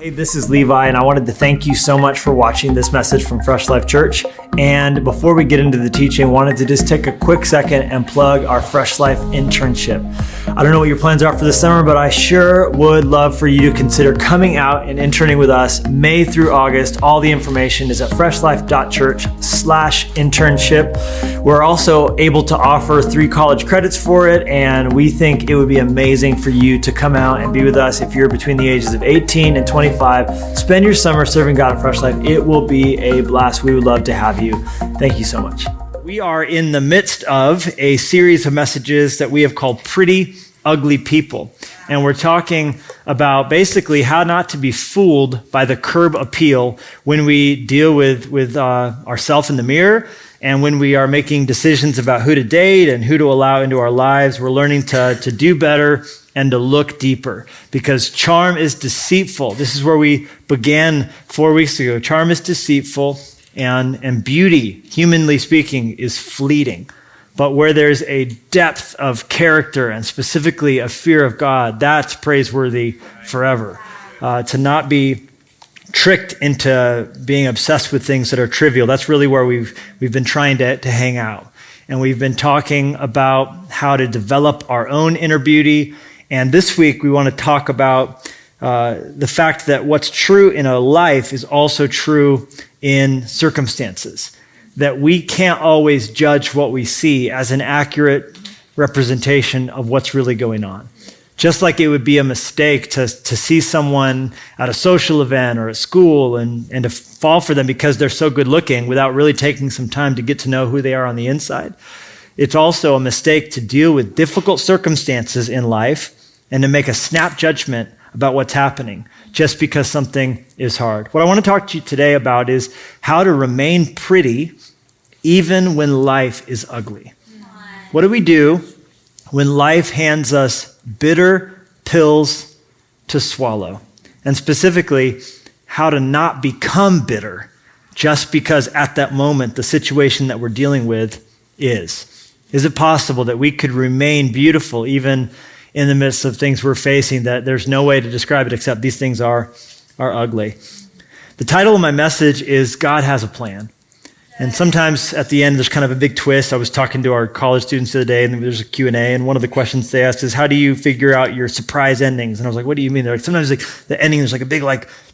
Hey, this is Levi, and I wanted to thank you so much for watching this message from Fresh Life Church. And before we get into the teaching, I wanted to just take a quick second and plug our Fresh Life internship. I don't know what your plans are for the summer, but I sure would love for you to consider coming out and interning with us May through August. All the information is at freshlife.church/internship. We're also able to offer 3 college credits for it, and we think it would be amazing for you to come out and be with us if you're between the ages of 18 and 25. Spend your summer serving God at Fresh Life. It will be a blast. We would love to have you. Thank you so much. We are in the midst of a series of messages that we have called Pretty Ugly People. And we're talking about basically how not to be fooled by the curb appeal when we deal with ourselves in the mirror and when we are making decisions about who to date and who to allow into our lives. We're learning to do better and to look deeper, because charm is deceitful. This is where we began 4 weeks ago. Charm is deceitful, and beauty, humanly speaking, is fleeting. But where there's a depth of character and specifically a fear of God, that's praiseworthy forever. To not be tricked into being obsessed with things that are trivial, that's really where we've been trying to hang out. And we've been talking about how to develop our own inner beauty. And this week, we want to talk about the fact that what's true in a life is also true in circumstances, that we can't always judge what we see as an accurate representation of what's really going on. Just like it would be a mistake to see someone at a social event or at school and to fall for them because they're so good looking without really taking some time to get to know who they are on the inside. It's also a mistake to deal with difficult circumstances in life and to make a snap judgment about what's happening just because something is hard. What I want to talk to you today about is how to remain pretty even when life is ugly. What do we do when life hands us bitter pills to swallow? And specifically, how to not become bitter just because at that moment the situation that we're dealing with is. Is it possible that we could remain beautiful even in the midst of things we're facing, that there's no way to describe it except these things are ugly? The title of my message is God Has a Plan. And sometimes at the end, there's kind of a big twist. I was talking to our college students the other day, and there's a Q&A, and one of the questions they asked is, how do you figure out your surprise endings? And I was like, what do you mean? They're like, sometimes like the ending is like a big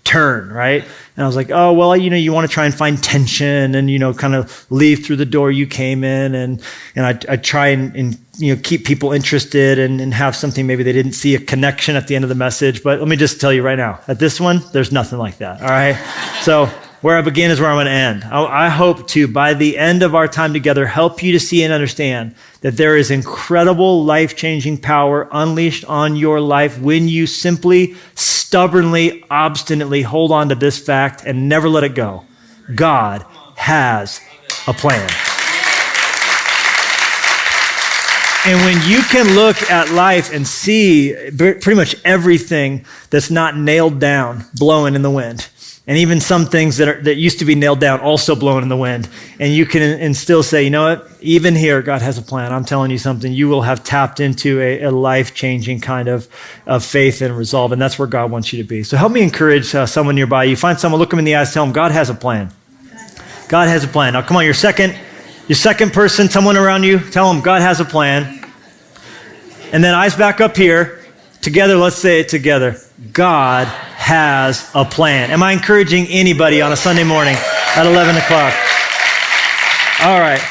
turn, right? And I was like, oh, well, you want to try and find tension and, kind of leave through the door you came in. And I try and keep people interested and have something, maybe they didn't see a connection at the end of the message. But let me just tell you right now, at this one, there's nothing like that, all right? So where I begin is where I'm going to end. I hope to, by the end of our time together, help you to see and understand that there is incredible life-changing power unleashed on your life when you simply, stubbornly, obstinately hold on to this fact and never let it go. God has a plan. And when you can look at life and see pretty much everything that's not nailed down, blowing in the wind, and even some things that used to be nailed down also blowing in the wind, and you can and still say, you know what, even here, God has a plan. I'm telling you something, you will have tapped into a life-changing kind of faith and resolve, and that's where God wants you to be. So help me encourage someone nearby. You find someone, look them in the eyes, tell them, God has a plan. God has a plan. Now come on, your second person, someone around you, tell them, God has a plan. And then eyes back up here. Together, let's say it together. God has a plan. Am I encouraging anybody on a Sunday morning at 11 o'clock? All right.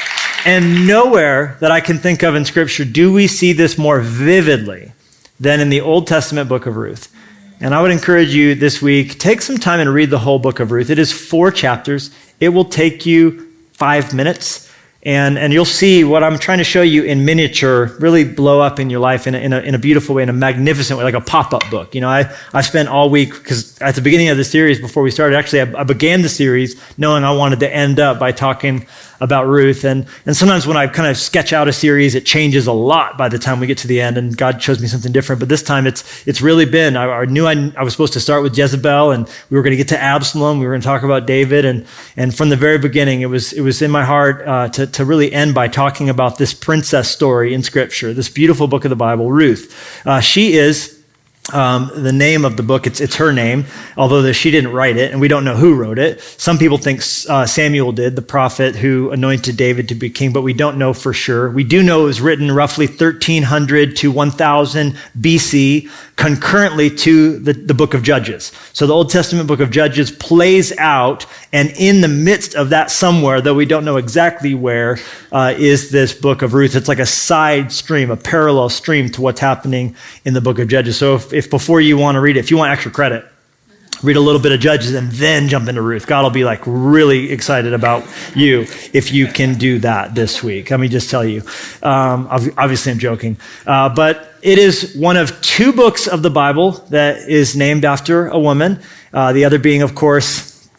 And nowhere that I can think of in Scripture do we see this more vividly than in the Old Testament book of Ruth. And I would encourage you this week, take some time and read the whole book of Ruth. It is 4 chapters. It will take you 5 minutes. And you'll see what I'm trying to show you in miniature really blow up in your life in a beautiful way, in a magnificent way, like a pop-up book. I spent all week, because at the beginning of the series, before we started, actually, I began the series knowing I wanted to end up by talking about Ruth. And sometimes when I kind of sketch out a series, it changes a lot by the time we get to the end, and God shows me something different. But this time it's really been, I knew I was supposed to start with Jezebel, and we were going to get to Absalom. We were going to talk about David. And from the very beginning, it was in my heart to really end by talking about this princess story in Scripture, this beautiful book of the Bible, Ruth. She is the name of the book, it's her name, although she didn't write it, and we don't know who wrote it. Some people think Samuel did, the prophet who anointed David to be king, but we don't know for sure. We do know it was written roughly 1300 to 1000 BC, concurrently to the book of Judges. So the Old Testament book of Judges plays out, and in the midst of that somewhere, though we don't know exactly where, is this book of Ruth. It's like a side stream, a parallel stream to what's happening in the book of Judges. So if before you want to read it, if you want extra credit, read a little bit of Judges and then jump into Ruth. God will be like really excited about you if you can do that this week. Let me just tell you. Obviously, I'm joking. But it is one of two books of the Bible that is named after a woman. The other being, of course,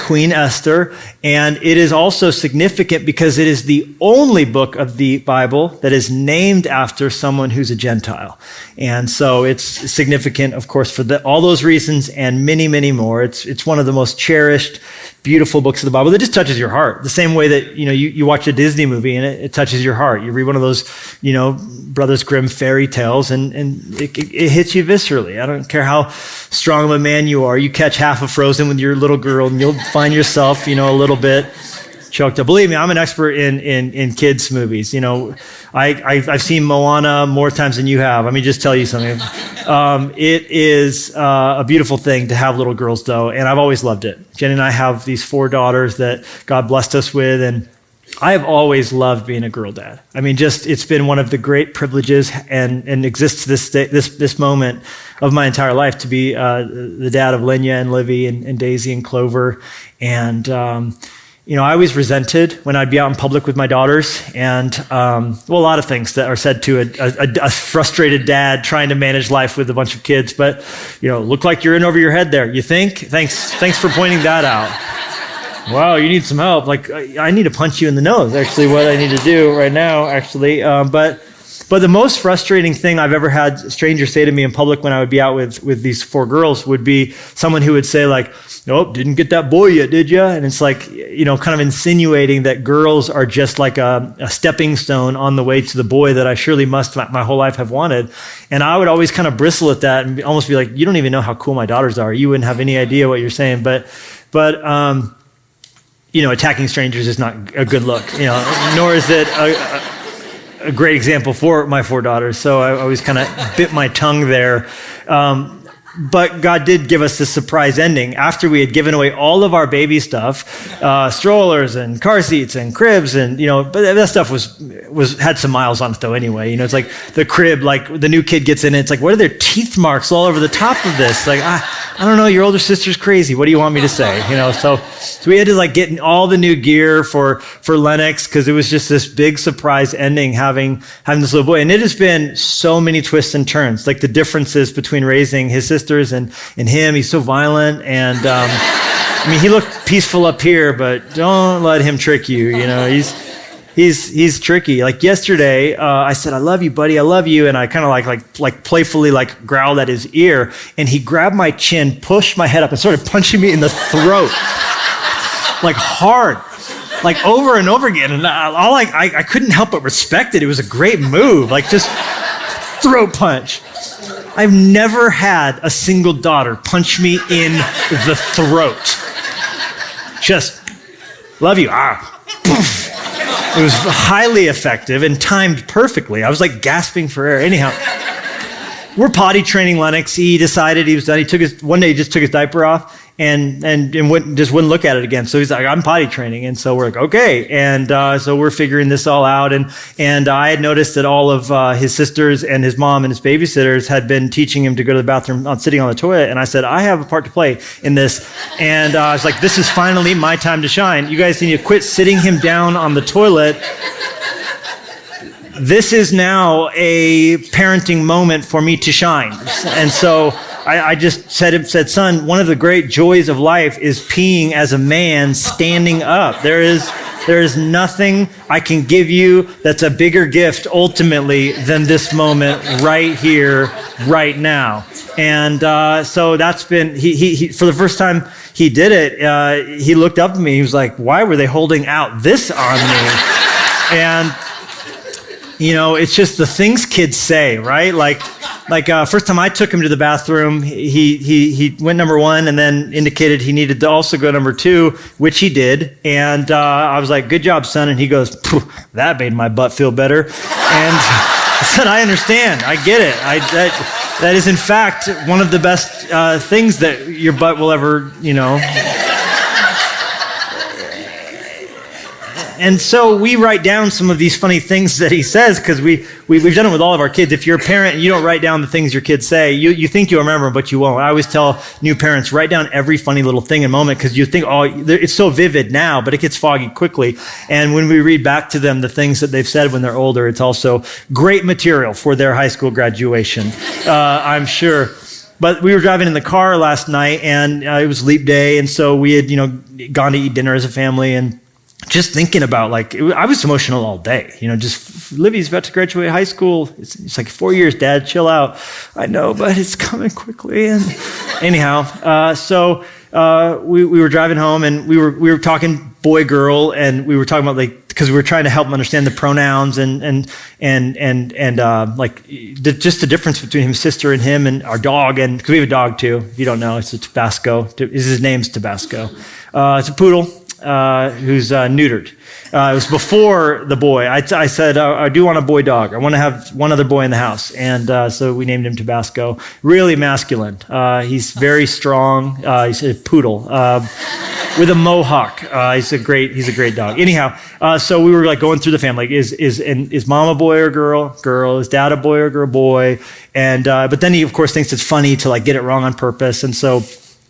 Queen Esther. And it is also significant because it is the only book of the Bible that is named after someone who's a Gentile. And so it's significant, of course, for all those reasons and many, many more. It's one of the most cherished, beautiful books of the Bible that just touches your heart. The same way that, you watch a Disney movie and it touches your heart. You read one of those, Brothers Grimm fairy tales and it hits you viscerally. I don't care how strong of a man you are. You catch half of Frozen with your little girl and you'll find yourself, a little bit choked up. Believe me, I'm an expert in kids movies. I've seen Moana more times than you have. Let me just tell you something. It is a beautiful thing to have little girls, though, and I've always loved it. Jen and I have these 4 daughters that God blessed us with, and I have always loved being a girl dad. I mean, it's been one of the great privileges and exists to this moment of my entire life to be the dad of Lenya and Livy and Daisy and Clover. And, I always resented when I'd be out in public with my daughters and, a lot of things that are said to a frustrated dad trying to manage life with a bunch of kids. But, look like you're in over your head there. You think? Thanks for pointing that out. Wow, you need some help. Like, I need to punch you in the nose, actually, what I need to do right now, actually. But the most frustrating thing I've ever had strangers say to me in public when I would be out with these 4 girls would be someone who would say like, nope, didn't get that boy yet, did ya? And it's like, kind of insinuating that girls are just like a stepping stone on the way to the boy that I surely must my whole life have wanted. And I would always kind of bristle at that and almost be like, you don't even know how cool my daughters are. You wouldn't have any idea what you're saying. But attacking strangers is not a good look, nor is it a great example for my 4 daughters. So I always kind of bit my tongue there. But God did give us this surprise ending after we had given away all of our baby stuff, strollers and car seats and cribs, and but that stuff had some miles on it though. Anyway, it's like the crib, like the new kid gets in it. It's like, what are their teeth marks all over the top of this? Like, I don't know. Your older sister's crazy. What do you want me to say? So we had to like get all the new gear for Lennox because it was just this big surprise ending having this little boy, and it has been so many twists and turns. Like the differences between raising his sisters and him. He's so violent, and he looked peaceful up here, but don't let him trick you. He's tricky. Like yesterday, I said, "I love you, buddy. I love you," and I kind of like playfully like growled at his ear, and he grabbed my chin, pushed my head up, and started punching me in the throat, like hard, like over and over again. And I couldn't help but respect it. It was a great move, like just throat punch. I've never had a single daughter punch me in the throat. Just love you. It was highly effective and timed perfectly. I was like gasping for air. Anyhow, we're potty training Lennox. He decided he was done. One day he just took his diaper off and just wouldn't look at it again. So he's like, I'm potty training. And so we're like, okay. And so we're figuring this all out. And I had noticed that all of his sisters and his mom and his babysitters had been teaching him to go to the bathroom sitting on the toilet. And I said, I have a part to play in this. And I was like, this is finally my time to shine. You guys need to quit sitting him down on the toilet. This is now a parenting moment for me to shine. And so I just said, son, one of the great joys of life is peeing as a man standing up. There is nothing I can give you that's a bigger gift ultimately than this moment right here, right now. And so that's been, he for the first time he did it, he looked up at me. He was like, why were they holding out this on me? And it's just the things kids say, right? Like, First time I took him to the bathroom, he went number one and then indicated he needed to also go number two, which he did. And I was like, good job, son. And he goes, that made my butt feel better. And I said, I understand. I get it. That is, in fact, one of the best things that your butt will ever, And so we write down some of these funny things that he says because we've done it with all of our kids. If you're a parent and you don't write down the things your kids say, you think you'll remember them, but you won't. I always tell new parents, write down every funny little thing and moment because you think, it's so vivid now, but it gets foggy quickly. And when we read back to them the things that they've said when they're older, it's also great material for their high school graduation, I'm sure. But we were driving in the car last night and it was leap day. And so we had, gone to eat dinner as a family and just thinking about I was emotional all day, just Livy's about to graduate high school. It's like 4 years, Dad, chill out. I know, but it's coming quickly. And anyhow, so we were driving home and we were talking boy, girl, and we were talking about because we were trying to help him understand the pronouns and just the difference between his sister and him and our dog. And because we have a dog too, if you don't know, it's a Tabasco. His name's Tabasco. It's a poodle. Who's neutered. It was before the boy. I said, I do want a boy dog. I want to have one other boy in the house. And so we named him Tabasco. Really masculine. He's very strong. He's a poodle with a mohawk. He's a great dog. Anyhow, so we were going through the family. Is mom a boy or girl? Girl. Is dad a boy or girl? Boy. And but then he of course thinks it's funny to get it wrong on purpose. And so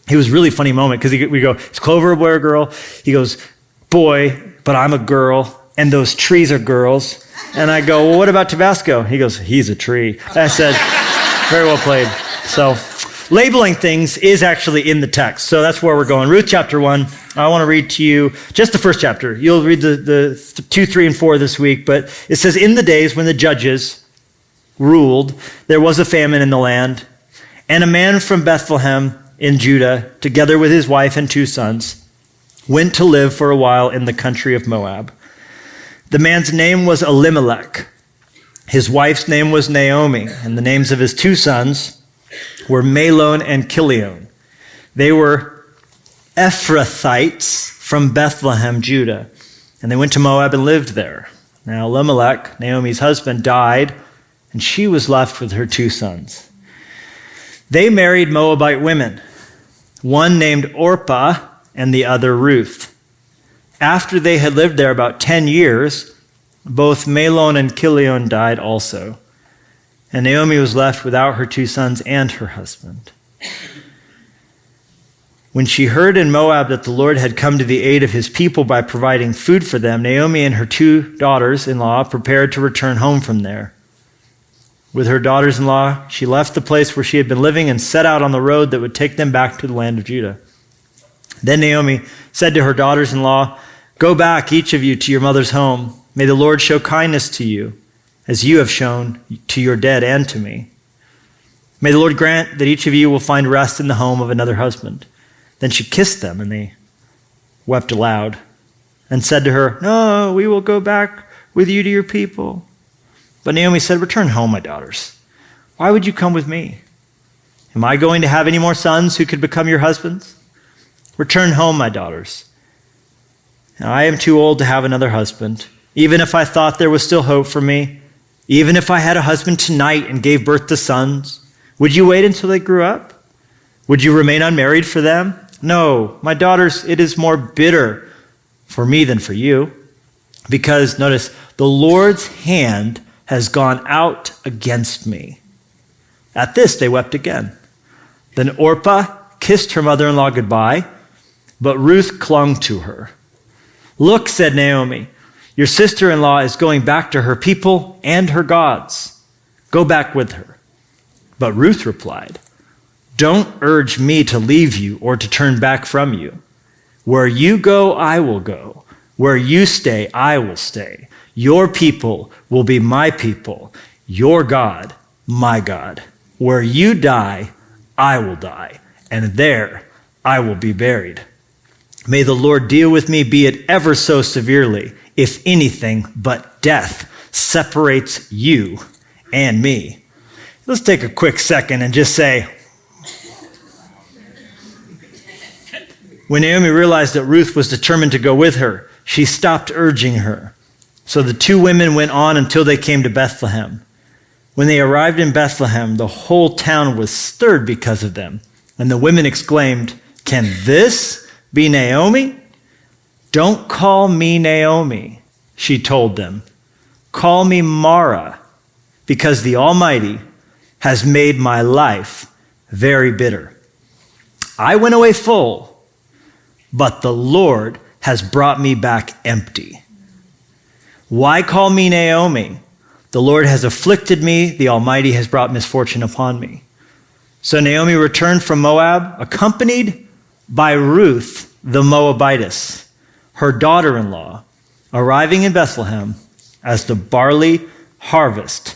it was a really funny moment because we go, is Clover a boy or girl? He goes, boy, but I'm a girl, and those trees are girls. And I go, well, what about Tabasco? He goes, he's a tree. I said, very well played. So labeling things is actually in the text. So that's where we're going. Ruth chapter 1. I want to read to you just the first chapter. You'll read the 2, 3, and 4 this week. But it says, in the days when the judges ruled, there was a famine in the land, and a man from Bethlehem in Judah, together with his wife and 2 sons, went to live for a while in the country of Moab. The man's name was Elimelech. His wife's name was Naomi, and the names of his 2 sons were Mahlon and Chilion. They were Ephrathites from Bethlehem, Judah, and they went to Moab and lived there. Now Elimelech, Naomi's husband, died, and she was left with her 2 sons. They married Moabite women, one named Orpah and the other Ruth. After they had lived there about 10 years, both Mahlon and Chilion died also, and Naomi was left without her 2 sons and her husband. When she heard in Moab that the Lord had come to the aid of his people by providing food for them, Naomi and her 2 daughters-in-law prepared to return home from there. With her daughters-in-law, she left the place where she had been living and set out on the road that would take them back to the land of Judah. Then Naomi said to her daughters-in-law, go back, each of you, to your mother's home. May the Lord show kindness to you, as you have shown to your dead and to me. May the Lord grant that each of you will find rest in the home of another husband. Then she kissed them, and they wept aloud, and said to her, no, we will go back with you to your people. But Naomi said, return home, my daughters. Why would you come with me? Am I going to have any more sons who could become your husbands? Return home, my daughters. Now, I am too old to have another husband. Even if I thought there was still hope for me, even if I had a husband tonight and gave birth to sons, would you wait until they grew up? Would you remain unmarried for them? No, my daughters, it is more bitter for me than for you. Because, notice, the Lord's hand has gone out against me. At this, they wept again. Then Orpah kissed her mother-in-law goodbye, but Ruth clung to her. Look, said Naomi, your sister-in-law is going back to her people and her gods. Go back with her. But Ruth replied, don't urge me to leave you or to turn back from you. Where you go, I will go. Where you stay, I will stay. Your people will be my people, your God, my God. Where you die, I will die, and there I will be buried. May the Lord deal with me, be it ever so severely, if anything but death separates you and me. Let's take a quick second and just say, when Naomi realized that Ruth was determined to go with her, she stopped urging her. So the two women went on until they came to Bethlehem. When they arrived in Bethlehem, the whole town was stirred because of them. And the women exclaimed, "Can this be Naomi?" "Don't call me Naomi," she told them. "Call me Mara, because the Almighty has made my life very bitter. I went away full, but the Lord has brought me back empty. Why call me Naomi? The Lord has afflicted me. The Almighty has brought misfortune upon me." So Naomi returned from Moab, accompanied by Ruth the Moabitess, her daughter-in-law, arriving in Bethlehem as the barley harvest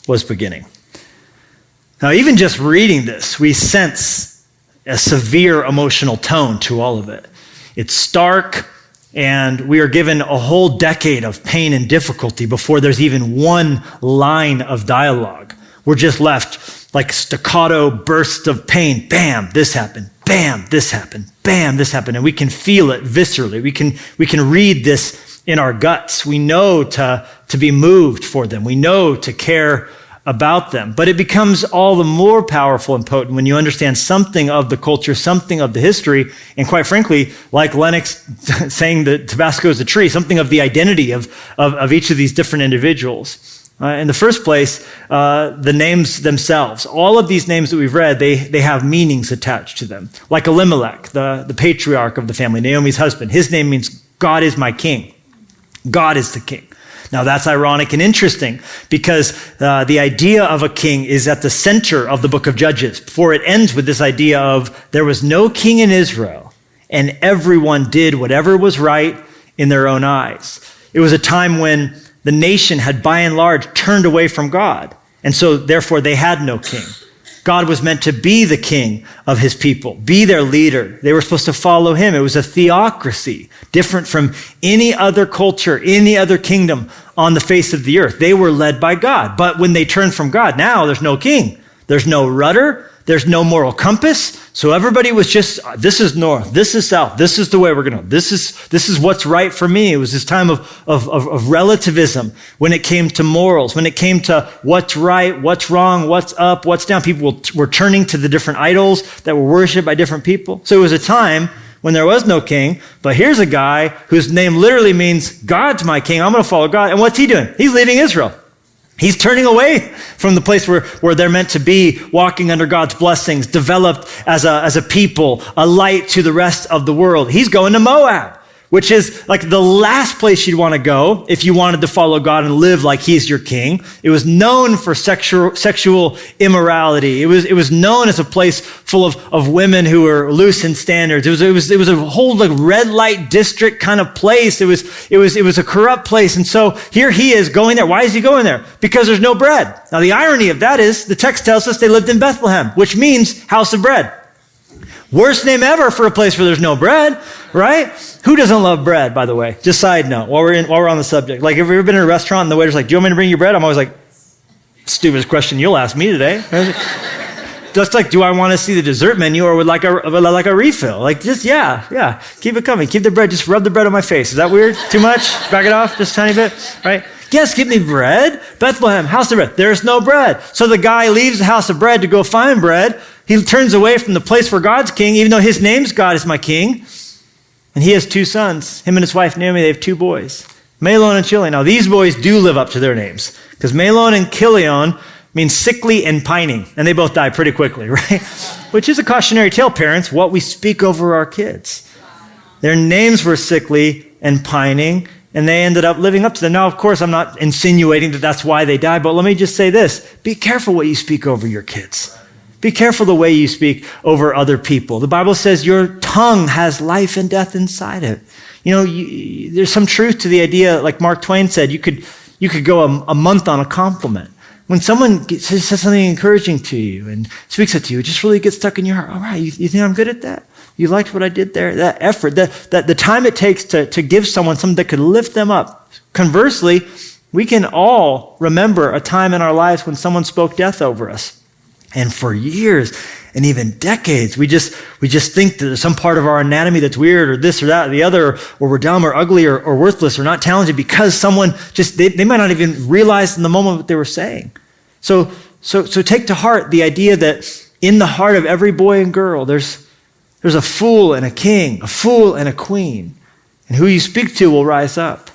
was beginning. Now, even just reading this, we sense a severe emotional tone to all of it. It's stark, and we are given a whole decade of pain and difficulty before there's even one line of dialogue. We're just left like staccato bursts of pain. Bam, this happened. Bam, this happened. Bam, this happened. And we can feel it viscerally. We can read this in our guts. We know to be moved for them. We know to care about them. But it becomes all the more powerful and potent when you understand something of the culture, something of the history, and quite frankly, like Lennox saying that Tabasco is a tree, something of the identity of each of these different individuals. In the first place, the names themselves. All of these names that we've read, they have meanings attached to them. Like Elimelech, the patriarch of the family, Naomi's husband. His name means God is my king. God is the king. Now that's ironic and interesting because the idea of a king is at the center of the book of Judges, for it ends with this idea of there was no king in Israel and everyone did whatever was right in their own eyes. It was a time when the nation had by and large turned away from God, and so therefore they had no king. God was meant to be the king of his people, be their leader. They were supposed to follow him. It was a theocracy, different from any other culture, any other kingdom on the face of the earth. They were led by God. But when they turned from God, now there's no king. There's no rudder. There's no moral compass. So everybody was just, this is north, this is south, this is the way we're going to, this is what's right for me. It was this time of relativism when it came to morals, when it came to what's right, what's wrong, what's up, what's down. People were turning to the different idols that were worshiped by different people. So it was a time when there was no king, but here's a guy whose name literally means God's my king. I'm going to follow God. And what's he doing? He's leaving Israel. He's turning away from the place where they're meant to be, walking under God's blessings, developed as a people, a light to the rest of the world. He's going to Moab, which is like the last place you'd want to go if you wanted to follow God and live like he's your king. It was known for sexual immorality. It was known as a place full of women who were loose in standards. It was a whole like red light district kind of place. It was a corrupt place. And so here he is going there. Why is he going there? Because there's no bread. Now the irony of that is the text tells us they lived in Bethlehem, which means house of bread. Worst name ever for a place where there's no bread, right? Who doesn't love bread, by the way? Just side note, while we're on the subject. Like, have you ever been in a restaurant and the waiter's like, "Do you want me to bring you bread?" I'm always like, stupidest question you'll ask me today. Just like, do I want to see the dessert menu or would like a refill? Like, just, yeah, keep it coming. Keep the bread, just rub the bread on my face. Is that weird? Too much? Back it off just a tiny bit, right? Yes, give me bread. Bethlehem, house of bread. There's no bread. So the guy leaves the house of bread to go find bread. He turns away from the place where God's king, even though his name's God is my king. And he has two sons. Him and his wife Naomi, they have two boys, Mahlon and Chilion. Now these boys do live up to their names because Mahlon and Chilion mean sickly and pining. And they both die pretty quickly, right? Which is a cautionary tale, parents, what we speak over our kids. Their names were sickly and pining, and they ended up living up to them. Now, of course, I'm not insinuating that that's why they died, but let me just say this. Be careful what you speak over your kids. Be careful the way you speak over other people. The Bible says your tongue has life and death inside it. You know, there's some truth to the idea, like Mark Twain said, you could go a month on a compliment. When someone says something encouraging to you and speaks it to you, it just really gets stuck in your heart. All right, you think I'm good at that? You liked what I did there? That effort, that the time it takes to give someone something that could lift them up. Conversely, We can all remember a time in our lives when someone spoke death over us. And for years and even decades, we just think that there's some part of our anatomy that's weird or this or that or the other, or we're dumb or ugly or worthless or not talented because someone they might not even realize in the moment what they were saying. So take to heart the idea that in the heart of every boy and girl, there's a fool and a king, a fool and a queen. And who you speak to will rise up.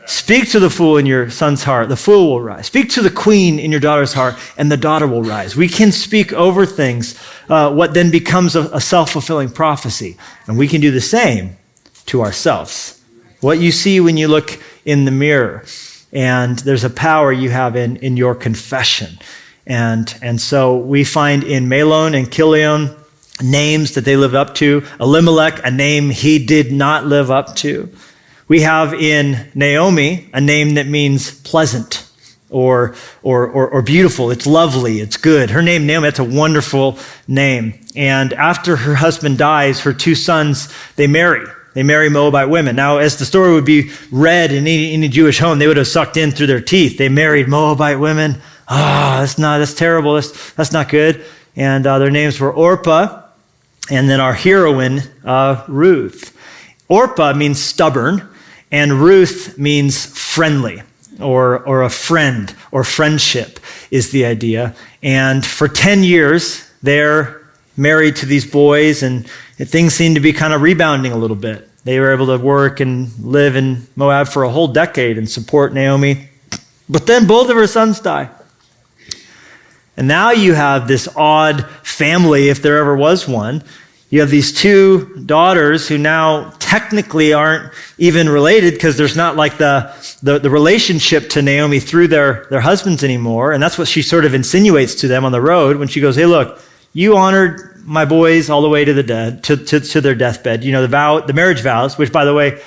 Speak to the fool in your son's heart, the fool will rise. Speak to the queen in your daughter's heart, and the daughter will rise. We can speak over things, what then becomes a self-fulfilling prophecy. And we can do the same to ourselves. What you see when you look in the mirror, and there's a power you have in your confession. And so we find in Mahlon and Chilion names that they live up to. Elimelech, a name he did not live up to. We have in Naomi a name that means pleasant or beautiful. It's lovely. It's good. Her name, Naomi, that's a wonderful name. And after her husband dies, her two sons, they marry. They marry Moabite women. Now, as the story would be read in any Jewish home, they would have sucked in through their teeth. They married Moabite women. That's terrible. That's not good. And their names were Orpah, and then our heroine, Ruth. Orpah means stubborn, and Ruth means friendly, or a friend, or friendship is the idea. And for 10 years, they're married to these boys, and things seem to be kind of rebounding a little bit. They were able to work and live in Moab for a whole decade and support Naomi. But then both of her sons die. And now you have this odd family, if there ever was one. You have these two daughters who now technically aren't even related because there's not like the relationship to Naomi through their husbands anymore. And that's what she sort of insinuates to them on the road when she goes, hey, look, you honored my boys all the way to the dead, to their deathbed. You know, the marriage vows, which, by the way,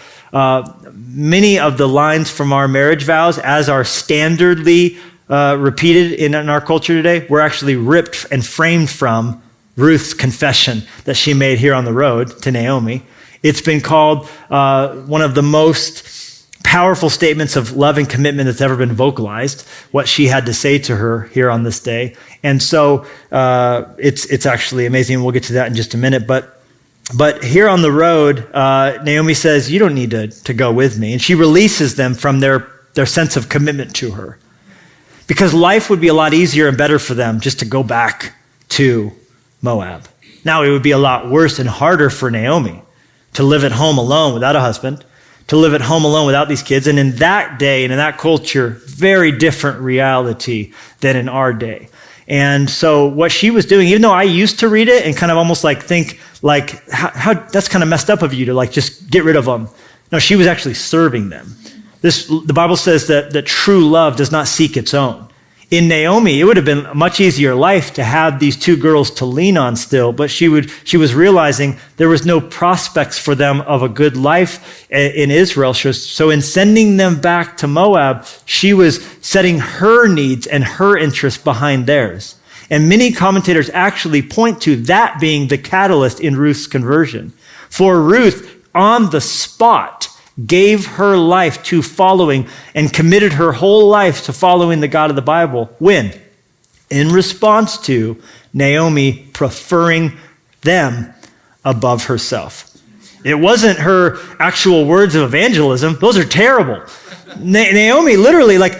many of the lines from our marriage vows, as are standardly repeated in our culture today, were actually ripped and framed from Ruth's confession that she made here on the road to Naomi. It's been called one of the most powerful statements of love and commitment that's ever been vocalized, what she had to say to her here on this day. And so it's actually amazing. We'll get to that in just a minute. But here on the road, Naomi says, you don't need to go with me. And she releases them from their sense of commitment to her. Because life would be a lot easier and better for them just to go back to Moab. Now it would be a lot worse and harder for Naomi to live at home alone without a husband, to live at home alone without these kids. And in that day and in that culture, very different reality than in our day. And so what she was doing, even though I used to read it and kind of almost like think like, how that's kind of messed up of you to like just get rid of them. No, she was actually serving them. The Bible says that true love does not seek its own. In Naomi, it would have been a much easier life to have these two girls to lean on still, but she was realizing there was no prospects for them of a good life in Israel. So in sending them back to Moab, she was setting her needs and her interests behind theirs. And many commentators actually point to that being the catalyst in Ruth's conversion. For Ruth, on the spot, gave her life to following and committed her whole life to following the God of the Bible. When? In response to Naomi preferring them above herself. It wasn't her actual words of evangelism. Those are terrible. Naomi literally, like,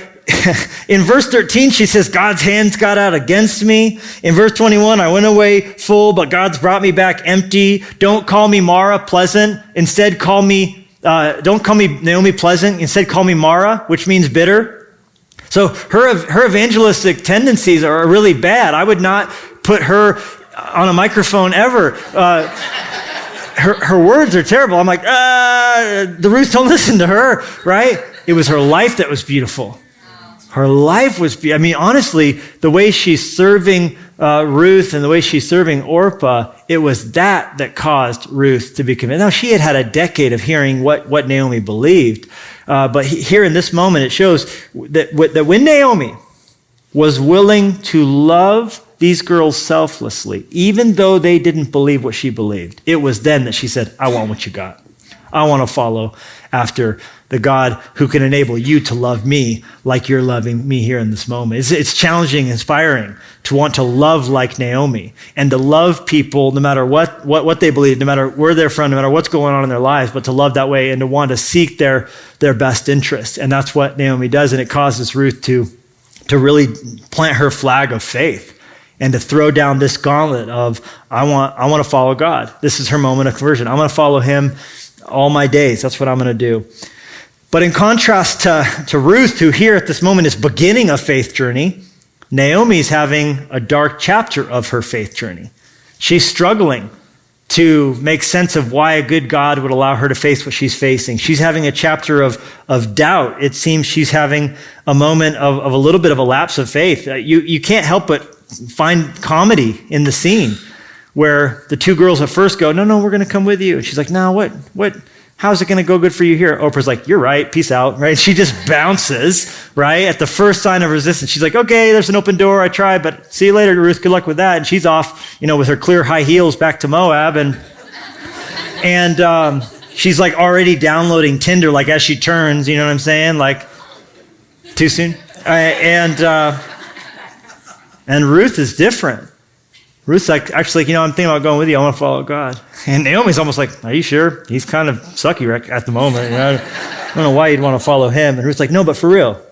in verse 13, she says, God's hands got out against me. In verse 21, I went away full, but God's brought me back empty. Don't call me Mara, pleasant. Instead, don't call me Naomi pleasant. Instead, call me Mara, which means bitter. So her evangelistic tendencies are really bad. I would not put her on a microphone ever. Her words are terrible. I'm like, the Ruth, don't listen to her, right? It was her life that was beautiful. Her life was beautiful. I mean, honestly, the way she's serving Ruth and the way she's serving Orpah, it was that caused Ruth to be convinced. Now, she had a decade of hearing what Naomi believed, but here in this moment, it shows that when Naomi was willing to love these girls selflessly, even though they didn't believe what she believed, it was then that she said, I want what you got. I want to follow after the God who can enable you to love me like you're loving me here in this moment. It's challenging, inspiring to want to love like Naomi and to love people no matter what they believe, no matter where they're from, no matter what's going on in their lives, but to love that way and to want to seek their best interest. And that's what Naomi does, and it causes Ruth to really plant her flag of faith and to throw down this gauntlet of, I want to follow God. This is her moment of conversion. I'm going to follow him all my days. That's what I'm going to do. But in contrast to Ruth, who here at this moment is beginning a faith journey, Naomi's having a dark chapter of her faith journey. She's struggling to make sense of why a good God would allow her to face what she's facing. She's having a chapter of doubt. It seems she's having a moment of a little bit of a lapse of faith. You can't help but find comedy in the scene where the two girls at first go, no, we're going to come with you. And she's like, no, what? How's it going to go good for you here? Oprah's like, you're right, peace out, right? She just bounces, right? At the first sign of resistance, she's like, okay, there's an open door, I tried, but see you later, Ruth, good luck with that. And she's off, with her clear high heels back to Moab, and she's like already downloading Tinder, like as she turns, you know what I'm saying? Like, too soon? And Ruth is different. Ruth's like, actually, I'm thinking about going with you. I want to follow God. And Naomi's almost like, are you sure? He's kind of sucky at the moment. I don't know why you'd want to follow him. And Ruth's like, no, but for real.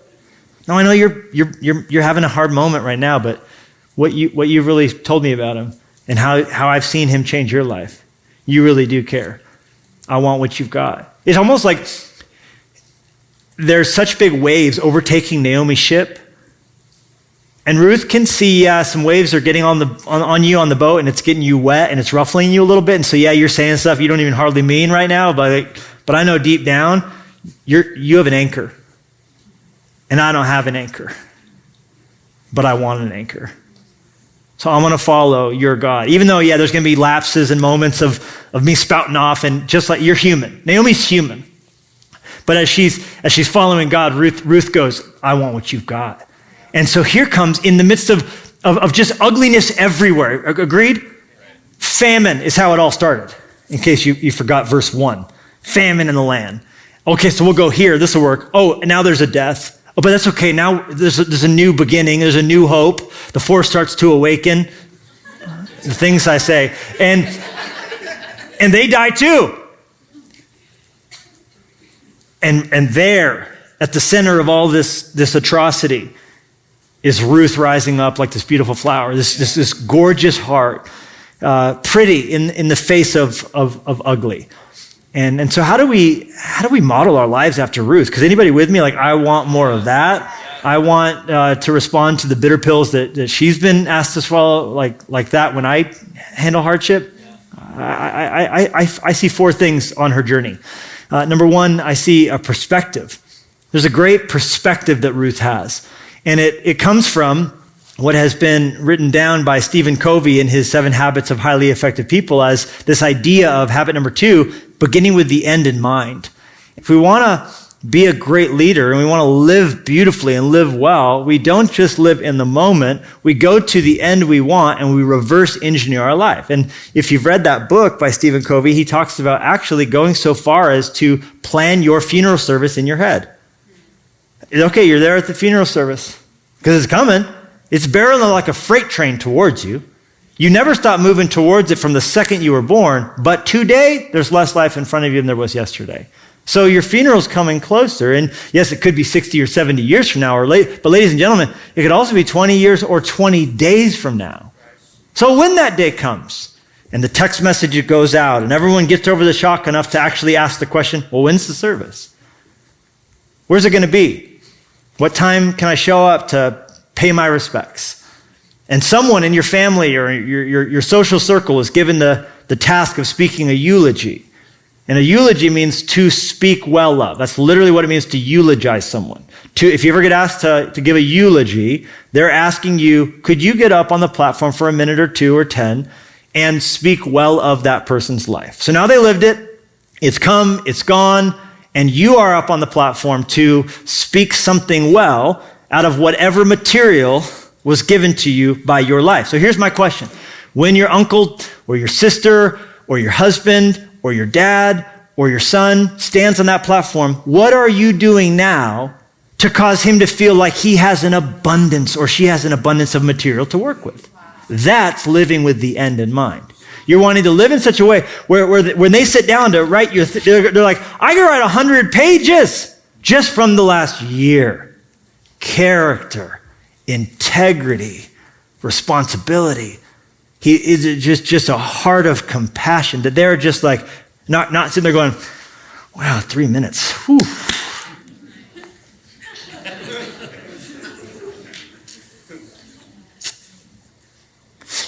No, I know you're having a hard moment right now, but what you really told me about him and how I've seen him change your life, you really do care. I want what you've got. It's almost like there's such big waves overtaking Naomi's ship. And Ruth can see some waves are getting on you on the boat, and it's getting you wet, and it's ruffling you a little bit. And so, you're saying stuff you don't even hardly mean right now, but I know deep down, you have an anchor. And I don't have an anchor. But I want an anchor. So I'm going to follow your God. Even though, there's going to be lapses and moments of me spouting off, and just like you're human. Naomi's human. But as she's following God, Ruth goes, I want what you've got. And so here comes, in the midst of just ugliness everywhere, agreed? Famine is how it all started, in case you forgot verse 1. Famine in the land. Okay, so we'll go here, this will work. Oh, and now there's a death. Oh, but that's okay, now there's a new beginning, there's a new hope. The force starts to awaken. The things I say. And they die too. And there, at the center of all this atrocity, is Ruth rising up like this beautiful flower, this gorgeous heart, pretty in the face of ugly. And so how do we model our lives after Ruth? Because anybody with me, like, I want more of that. I want to respond to the bitter pills that she's been asked to swallow like that when I handle hardship. I see 4 things on her journey. Number 1, I see a perspective. There's a great perspective that Ruth has. And it comes from what has been written down by Stephen Covey in his 7 Habits of Highly Effective People as this idea of habit number 2, beginning with the end in mind. If we want to be a great leader and we want to live beautifully and live well, we don't just live in the moment. We go to the end we want and we reverse engineer our life. And if you've read that book by Stephen Covey, he talks about actually going so far as to plan your funeral service in your head. Okay, you're there at the funeral service because it's coming. It's barreling like a freight train towards you. You never stop moving towards it from the second you were born, but today there's less life in front of you than there was yesterday. So your funeral's coming closer, and yes, it could be 60 or 70 years from now, but ladies and gentlemen, it could also be 20 years or 20 days from now. So when that day comes, and the text message goes out, and everyone gets over the shock enough to actually ask the question, well, when's the service? Where's it going to be? What time can I show up to pay my respects? And someone in your family or your social circle is given the task of speaking a eulogy. And a eulogy means to speak well of. That's literally what it means to eulogize someone. If you ever get asked to give a eulogy, they're asking you, could you get up on the platform for a minute or 2 or 10 and speak well of that person's life? So now they lived it. It's come, it's gone. And you are up on the platform to speak something well out of whatever material was given to you by your life. So here's my question. When your uncle or your sister or your husband or your dad or your son stands on that platform, what are you doing now to cause him to feel like he has an abundance or she has an abundance of material to work with? That's living with the end in mind. You're wanting to live in such a way where when they sit down to write your, they're like, I can write 100 pages just from the last year. Character, integrity, responsibility. He is just a heart of compassion that they're just like, not sitting there going, wow, 3 minutes. Whew.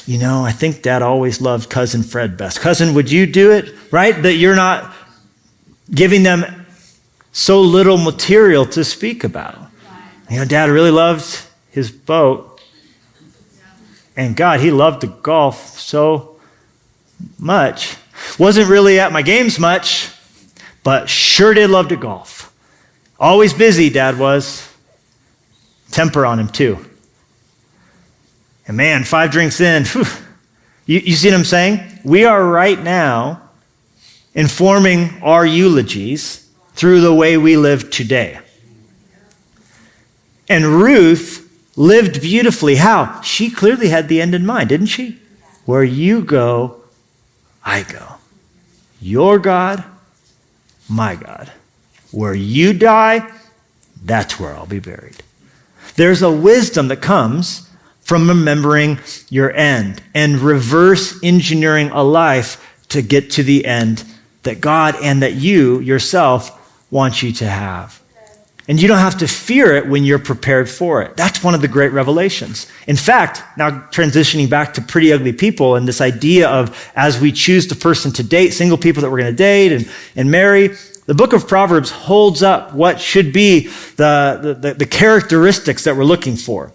You know, I think Dad always loved Cousin Fred best. Cousin, would you do it? Right? That you're not giving them so little material to speak about. You know, Dad really loved his boat. And God, he loved to golf so much. Wasn't really at my games much, but sure did love to golf. Always busy, Dad was. Temper on him, too. And man, 5 drinks in, whew, you see what I'm saying? We are right now informing our eulogies through the way we live today. And Ruth lived beautifully. How? She clearly had the end in mind, didn't she? Where you go, I go. Your God, my God. Where you die, that's where I'll be buried. There's a wisdom that comes from remembering your end and reverse engineering a life to get to the end that God and that you yourself want you to have. And you don't have to fear it when you're prepared for it. That's one of the great revelations. In fact, now transitioning back to pretty ugly people and this idea of as we choose the person to date, single people that we're going to date and marry, the book of Proverbs holds up what should be the characteristics that we're looking for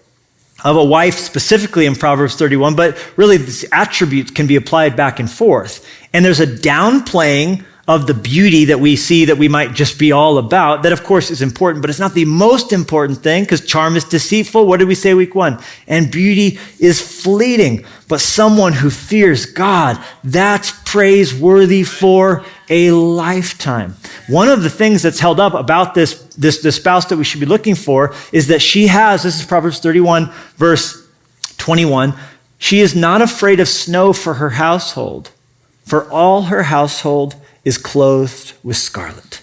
of a wife, specifically in Proverbs 31, but really these attributes can be applied back and forth. And there's a downplaying of the beauty that we see that we might just be all about. That, of course, is important, but it's not the most important thing because charm is deceitful. What did we say week 1? And beauty is fleeting. But someone who fears God, that's praiseworthy for a lifetime. One of the things that's held up about this spouse that we should be looking for is that she has, this is Proverbs 31, verse 21, she is not afraid of snow for her household, for all her household is clothed with scarlet.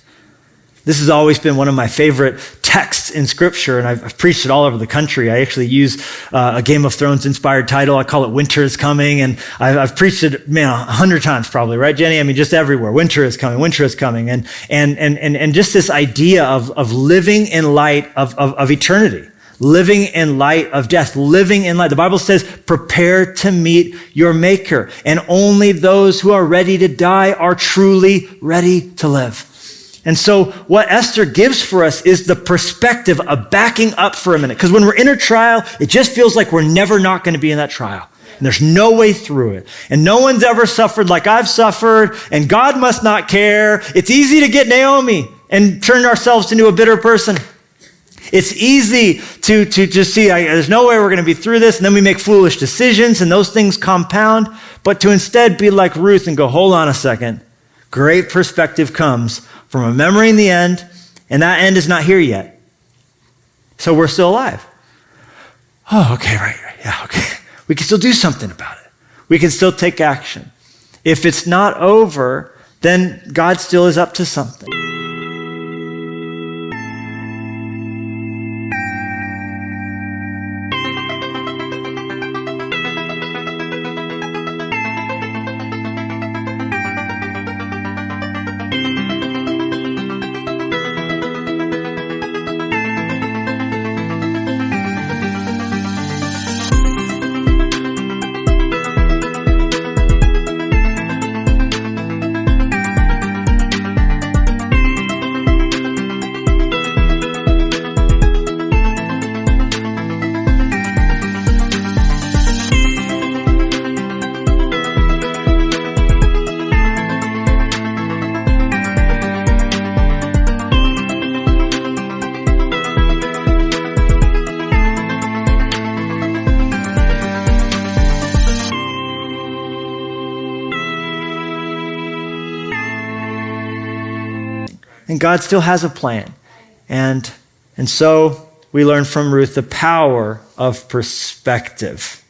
This has always been one of my favorite texts in Scripture, and I've preached it all over the country. I actually use a Game of Thrones inspired title. I call it Winter is Coming, and I've preached it, 100 times probably, right, Jenny? I mean, just everywhere. Winter is coming, and just this idea of living in light of eternity. Living in light of death, living in light. The Bible says, prepare to meet your Maker. And only those who are ready to die are truly ready to live. And so what Esther gives for us is the perspective of backing up for a minute. Because when we're in a trial, it just feels like we're never not going to be in that trial. And there's no way through it. And no one's ever suffered like I've suffered. And God must not care. It's easy to get Naomi and turn ourselves into a bitter person. It's easy to just see, there's no way we're going to be through this, and then we make foolish decisions, and those things compound. But to instead be like Ruth and go, hold on a second. Great perspective comes from remembering the end, and that end is not here yet. So we're still alive. Oh, okay, right, yeah, okay. We can still do something about it. We can still take action. If it's not over, then God still is up to something. and God still has a plan. And so we learn from Ruth the power of perspective.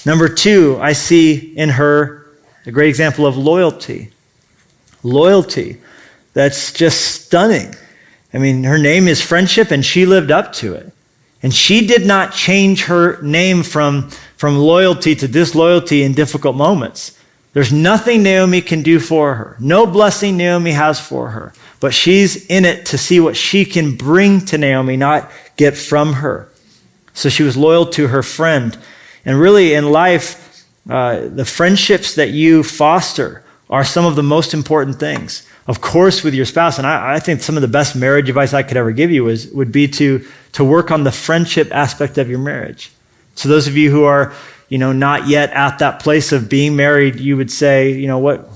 Number 2, I see in her a great example of loyalty. Loyalty that's just stunning. I mean, her name is Friendship, and she lived up to it. And she did not change her name from loyalty to disloyalty in difficult moments. There's nothing Naomi can do for her. No blessing Naomi has for her. But she's in it to see what she can bring to Naomi, not get from her. So she was loyal to her friend. And really in life, the friendships that you foster are some of the most important things. Of course, with your spouse, and I think some of the best marriage advice I could ever give you would be to work on the friendship aspect of your marriage. So those of you who are, not yet at that place of being married, you would say, what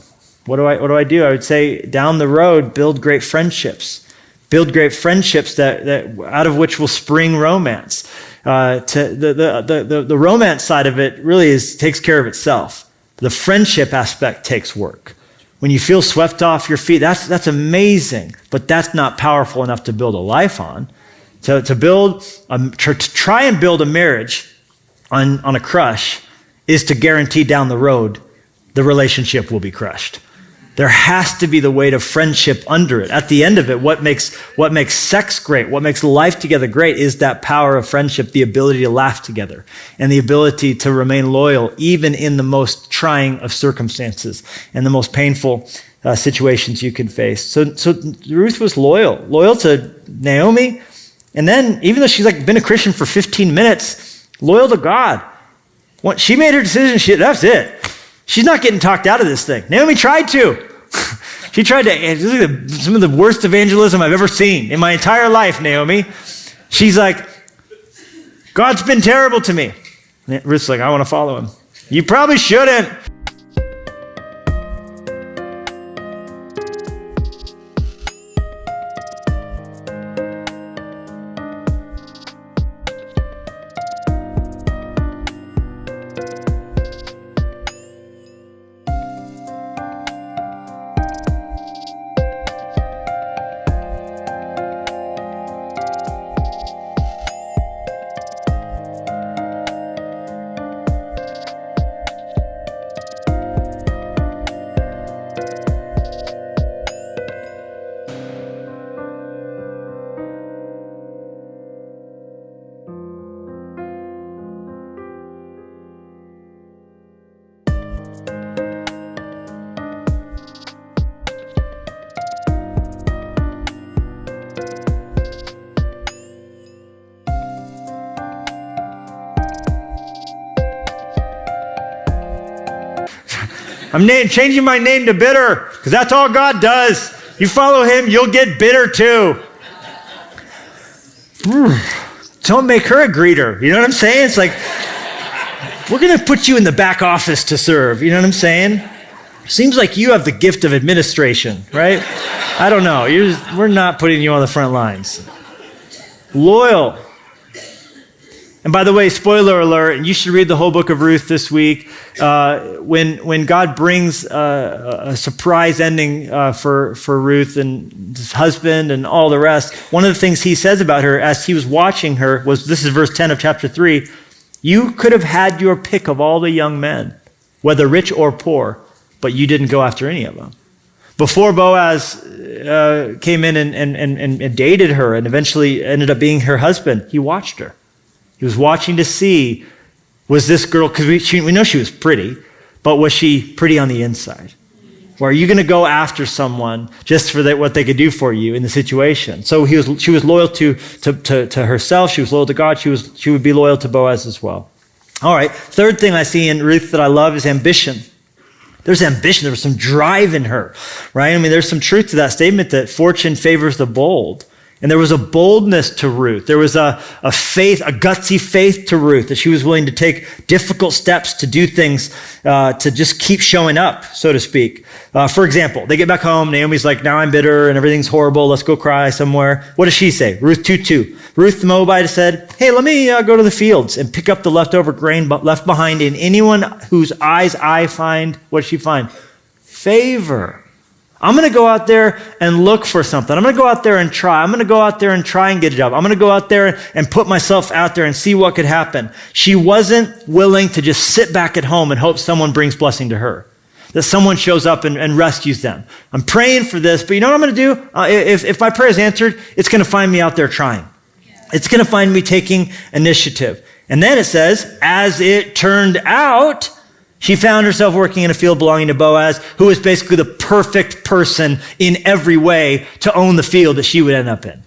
do I do? I would say down the road, build great friendships. Build great friendships that out of which will spring romance. The romance side of it really takes care of itself. The friendship aspect takes work. When you feel swept off your feet, that's amazing, but that's not powerful enough to build a life on. To try and build a marriage on a crush is to guarantee down the road the relationship will be crushed. There has to be the weight of friendship under it. At the end of it, what makes sex great, what makes life together great is that power of friendship, the ability to laugh together, and the ability to remain loyal even in the most trying of circumstances and the most painful situations you can face. So Ruth was loyal to Naomi, and then even though she's been a Christian for 15 minutes, loyal to God. Once she made her decision, that's it. She's not getting talked out of this thing. Naomi tried to. She tried to. This is some of the worst evangelism I've ever seen in my entire life, Naomi. She's like, God's been terrible to me. And Ruth's like, I want to follow him. You probably shouldn't. I'm changing my name to bitter because that's all God does. You follow him, you'll get bitter too. Don't make her a greeter. You know what I'm saying? It's like, we're going to put you in the back office to serve. You know what I'm saying? Seems like you have the gift of administration, right? I don't know. We're not putting you on the front lines. Loyal. And by the way, spoiler alert, and you should read the whole book of Ruth this week. When God brings a surprise ending for Ruth and his husband and all the rest, one of the things he says about her as he was watching her was, this is verse 10 of chapter 3, you could have had your pick of all the young men, whether rich or poor, but you didn't go after any of them. Before Boaz came in and dated her and eventually ended up being her husband, he watched her. He was watching to see, was this girl, because we know she was pretty, but was she pretty on the inside? Or are you going to go after someone just for what they could do for you in the situation? So she was loyal to herself. She was loyal to God. She would be loyal to Boaz as well. All right. Third thing I see in Ruth that I love is ambition. There's ambition. There was some drive in her, right? I mean, there's some truth to that statement that fortune favors the bold. And there was a boldness to Ruth. There was a faith, a gutsy faith to Ruth, that she was willing to take difficult steps to do things, to just keep showing up, so to speak. For example, they get back home. Naomi's like, now I'm bitter and everything's horrible. Let's go cry somewhere. What does she say? Ruth 2:2. Ruth the Moabite said, hey, let me go to the fields and pick up the leftover grain left behind in anyone whose eyes I find. What does she find? Favor. I'm going to go out there and look for something. I'm going to go out there and try. I'm going to go out there and try and get a job. I'm going to go out there and put myself out there and see what could happen. She wasn't willing to just sit back at home and hope someone brings blessing to her, that someone shows up and rescues them. I'm praying for this, but you know what I'm going to do? If my prayer is answered, it's going to find me out there trying. It's going to find me taking initiative. And then it says, as it turned out, she found herself working in a field belonging to Boaz, who was basically the perfect person in every way to own the field that she would end up in.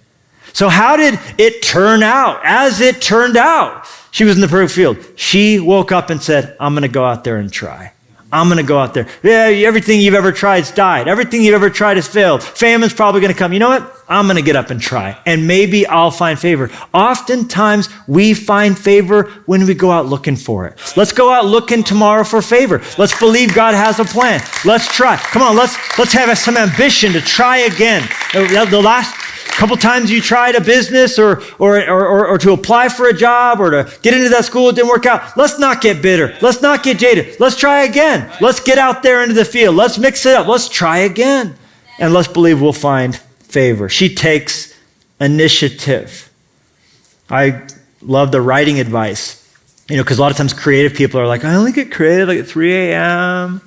So how did it turn out? As it turned out, she was in the perfect field. She woke up and said, I'm going to go out there and try. I'm going to go out there. Yeah, everything you've ever tried's died. Everything you've ever tried has failed. Famine's probably going to come. You know what? I'm going to get up and try. And maybe I'll find favor. Oftentimes, we find favor when we go out looking for it. Let's go out looking tomorrow for favor. Let's believe God has a plan. Let's try. Come on, let's have some ambition to try again. The last couple times you tried a business or to apply for a job or to get into that school, it didn't work out. Let's not get bitter. Let's not get jaded. Let's try again. Let's get out there into the field. Let's mix it up. Let's try again. And let's believe we'll find favor. She takes initiative. I love the writing advice, because a lot of times creative people are like, I only get creative like at 3 a.m.